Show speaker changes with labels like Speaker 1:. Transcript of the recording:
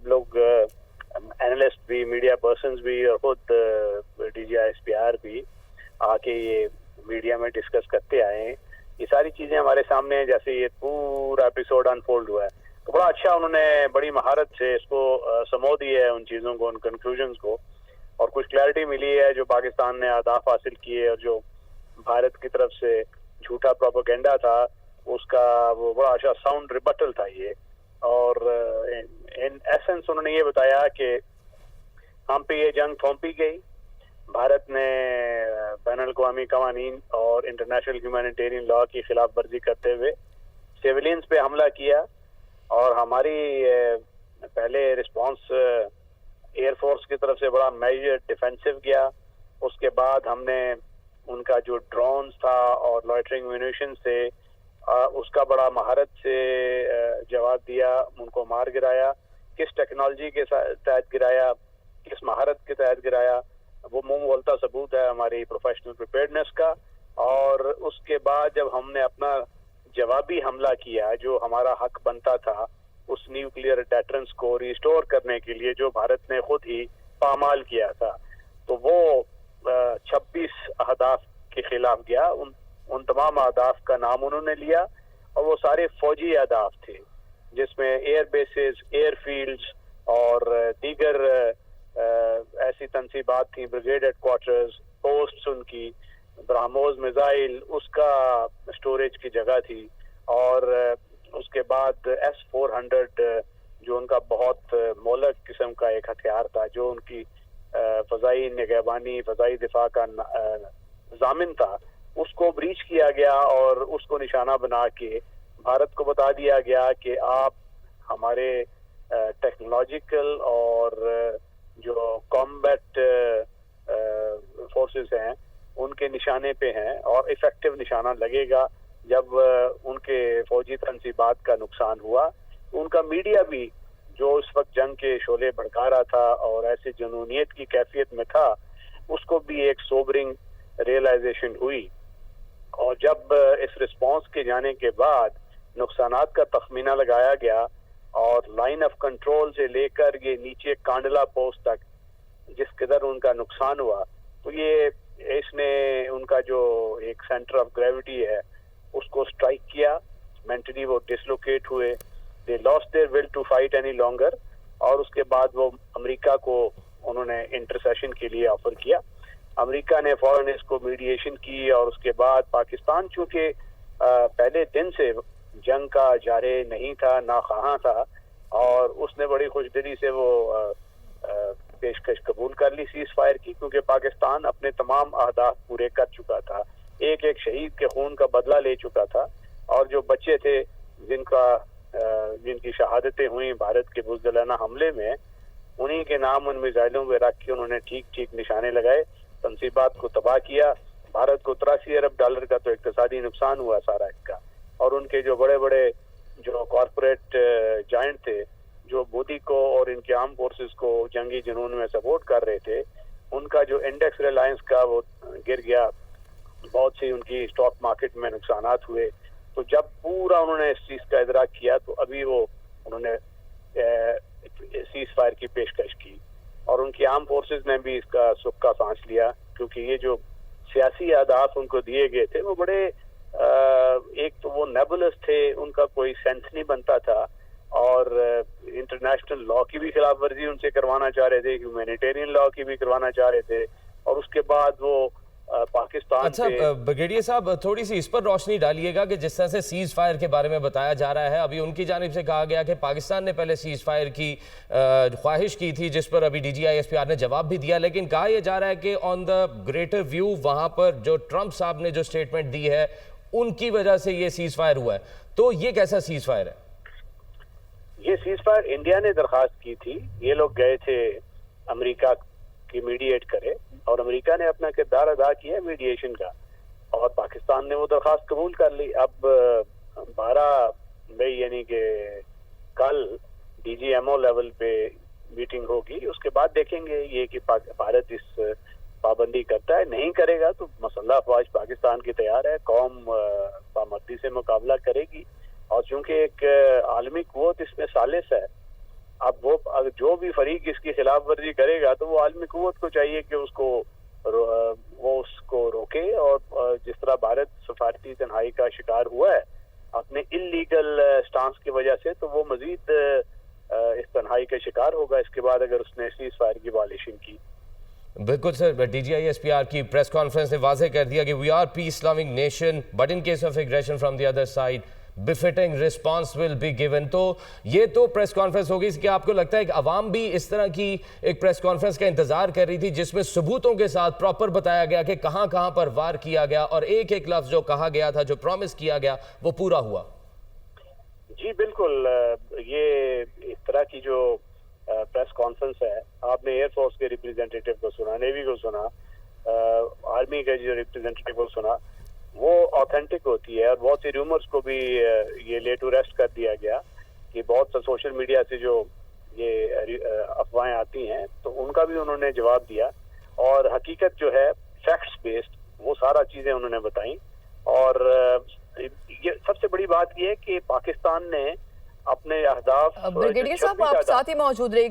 Speaker 1: सब लोग एनालिस्ट भी, मीडिया पर्सन्स भी और खुद DGISPR भी आके ये मीडिया में डिस्कस करते आए हैं। ये सारी चीजें हमारे सामने हैं, जैसे ये पूरा एपिसोड अनफोल्ड हुआ है तो बड़ा अच्छा उन्होंने बड़ी महारत से इसको समो दिया है, उन चीज़ों को, उन कंक्लूजन्स को, और कुछ क्लैरिटी मिली है जो पाकिस्तान ने अहदाफ हासिल किए और जो भारत की तरफ से झूठा प्रोपेगेंडा था उसका वो बड़ा अच्छा साउंड रिबटल था ये। और इन एसेंस उन्होंने ये बताया कि हम पे ये जंग थोपी गई, भारत ने बैनुल-अक़वामी कवानीन और इंटरनेशनल ह्यूमैनिटेरियन लॉ की खिलाफ वर्जी करते हुए सिविलियंस पे हमला किया, और हमारी पहले रिस्पांस एयरफोर्स की तरफ से बड़ा मेजर डिफेंसिव गया। उसके बाद हमने उनका जो ड्रोन्स था और लॉइटरिंग म्यूनिशन से उसका बड़ा महारत से जवाब दिया, उनको मार गिराया। किस टेक्नोलॉजी के तहत गिराया, किस महारत के तहत गिराया, वो मुंह बोलता सबूत है हमारी प्रोफेशनल प्रिपेयर्डनेस का। और उसके बाद जब हमने अपना जवाबी हमला किया, जो हमारा हक बनता था उस न्यूक्लियर डेटरेंस को रिस्टोर करने के लिए जो भारत ने खुद ही पामाल किया था, तो वो 26 अहदाफ के खिलाफ गया। उन तमाम अहदाफ का नाम उन्होंने लिया, और वो सारे फौजी अहदाफ थे जिसमें एयर बेसेस, एयरफील्ड्स और दीगर ऐसी तनसीबात थी, ब्रिगेड हेडक्वार्टर्स, पोस्ट्स, उनकी ब्रह्मोस मिसाइल उसका स्टोरेज की जगह थी, और उसके बाद S-400 जो उनका बहुत मोलक किस्म का एक हथियार था, जो उनकी फ़ज़ाई निगहबानी, फ़ज़ाई दिफा का ज़ामिन था, उसको ब्रीच किया गया और उसको निशाना बना के भारत को बता दिया गया कि आप हमारे टेक्नोलॉजिकल और जो कॉम्बैट फोर्सेस हैं उनके निशाने पे हैं, और इफेक्टिव निशाना लगेगा जब उनके फौजी तनसीबात का नुकसान हुआ। उनका मीडिया भी जो उस वक्त जंग के शोले भड़का रहा था और ऐसे जुनूनियत की कैफियत में था, उसको भी एक सोबरिंग रियलाइजेशन हुई। और जब इस रिस्पांस के जाने के बाद नुकसानात का तखमीना लगाया गया और लाइन ऑफ कंट्रोल से लेकर ये नीचे कांडला पोस्ट तक जिस कदर उनका नुकसान हुआ, तो ये इसने उनका जो एक सेंटर ऑफ ग्रेविटी है उसको स्ट्राइक किया। मेंटली वो डिसलोकेट हुए, they lost their will to fight any longer, और उसके बाद वो अमेरिका को उन्होंने इंटरसेशन के लिए ऑफर किया। अमेरिका ने फौरन इसको मीडिएशन की, और उसके बाद पाकिस्तान चूंकि पहले दिन से जंग का जारे नहीं था, ना ख़्वाह था, और उसने बड़ी खुशदिली से वो पेशकश कबूल कर ली सीज फायर की, क्योंकि पाकिस्तान अपने तमाम अहदाफ पूरे कर चुका था, एक एक शहीद के खून का बदला ले चुका था, और जो बच्चे थे जिनकी शहादतें हुई भारत के बुज़दिलाना हमले में, उन्हीं के नाम उन मिसाइलों में रख के उन्होंने ठीक ठीक निशाने लगाए, तनसीबात को तबाह किया। भारत को 83 अरब डॉलर का तो इक्तिसादी नुकसान हुआ सारा इसका, और उनके जो बड़े बड़े जो कॉरपोरेट जायंट थे जो मोदी को और इनके आर्म फोर्सेस को जंगी जुनून में सपोर्ट कर रहे थे, उनका जो इंडेक्स रिलायंस का वो गिर गया, बहुत सी उनकी स्टॉक मार्केट में नुकसानात हुए। तो जब पूरा उन्होंने इस चीज़ का इदराक किया तो अभी वो उन्होंने सीज फायर की पेशकश की, और उनकी आर्म फोर्सेस ने भी इसका सुख का सांस लिया, क्योंकि ये जो सियासी अहदाफ उनको दिए गए थे वो बड़े एक तो वो नेबुलस थे, उनका कोई सेंस नहीं बनता था, और इंटरनेशनल लॉ की भी खिलाफ वर्जी उनसे करवाना चाह रहे थे, ह्यूमैनिटेरियन लॉ की भी करवाना चाह रहे थे, और उसके बाद वो पाकिस्तान।
Speaker 2: अच्छा ब्रिगेडियर साहब, थोड़ी सी इस पर रोशनी डालिएगा कि जिस तरह से सीज फायर के बारे में बताया जा रहा है, अभी उनकी जानिब से कहा गया कि पाकिस्तान ने पहले सीज फायर की ख्वाहिश की थी, जिस पर अभी DGISPR ने जवाब भी दिया, लेकिन कहा यह जा रहा है कि ऑन द ग्रेटर व्यू वहां पर जो ट्रंप साहब ने जो स्टेटमेंट दी है उनकी वजह से ये सीज फायर हुआ है। तो ये कैसा सीज फायर है?
Speaker 1: ये सीज फायर इंडिया ने दरखास्त की थी, ये लोग गए थे अमेरिका की मीडिएट करे, और अमेरिका ने अपना किरदार अदा किया मीडिएशन का, और पाकिस्तान ने वो दरखास्त कबूल कर ली। अब 12 मई यानी कि कल DGMO लेवल पे मीटिंग होगी, उसके बाद देखेंगे ये कि भारत इस पाबंदी करता है, नहीं करेगा तो मसल्ला अफवाज पाकिस्तान की तैयार है, कौम पामर्दी से मुकाबला करेगी। और चूंकि एक आलमी कुव्वत इसमें सालिस है, अब वो जो भी फरीक इसकी खिलाफ वर्जी करेगा तो वो आलमी कुव्वत को चाहिए कि वो उसको रोके। और जिस तरह भारत सफारती तन्हाई का शिकार हुआ है अपने इल्लीगल स्टांस की वजह से, तो वो मजीद इस तन्हाई का शिकार होगा इसके बाद अगर उसने सीज फायर की वायलेशन की।
Speaker 2: बिल्कुल सर, DGISPR की प्रेस कॉन्फ्रेंस ने वाज़ेह कर दिया कि we are peace loving nation but in case of aggression from the other side befitting response will be given. तो ये तो प्रेस कॉन्फ्रेंस होगी, इसके आपको लगता है कि अवाम भी इस तरह की एक प्रेस कॉन्फ्रेंस का इंतजार कर रही थी जिसमें सबूतों के साथ प्रॉपर बताया गया कि कहां कहां पर वार किया गया और एक एक लफ्ज जो कहा गया था, जो प्रॉमिस किया गया, वो पूरा हुआ?
Speaker 1: जी बिल्कुल, ये इस तरह की जो प्रेस कॉन्फ्रेंस है, आपने एयरफोर्स के रिप्रेजेंटेटिव को सुना, नेवी को सुना, आर्मी के जो रिप्रेजेंटेटिव को सुना, वो ऑथेंटिक होती है। और बहुत सी रूमर्स को भी ये ले टू रेस्ट कर दिया गया कि बहुत सा सोशल मीडिया से जो ये अफवाहें आती हैं तो उनका भी उन्होंने जवाब दिया। और हकीकत जो है फैक्ट्स बेस्ड वो सारा चीजें उन्होंने बताई। और ये सबसे बड़ी बात ये है कि पाकिस्तान ने अपने अहदाफ,
Speaker 3: ब्रिगेडियर साहब आप साथ ही मौजूद रहिएगा।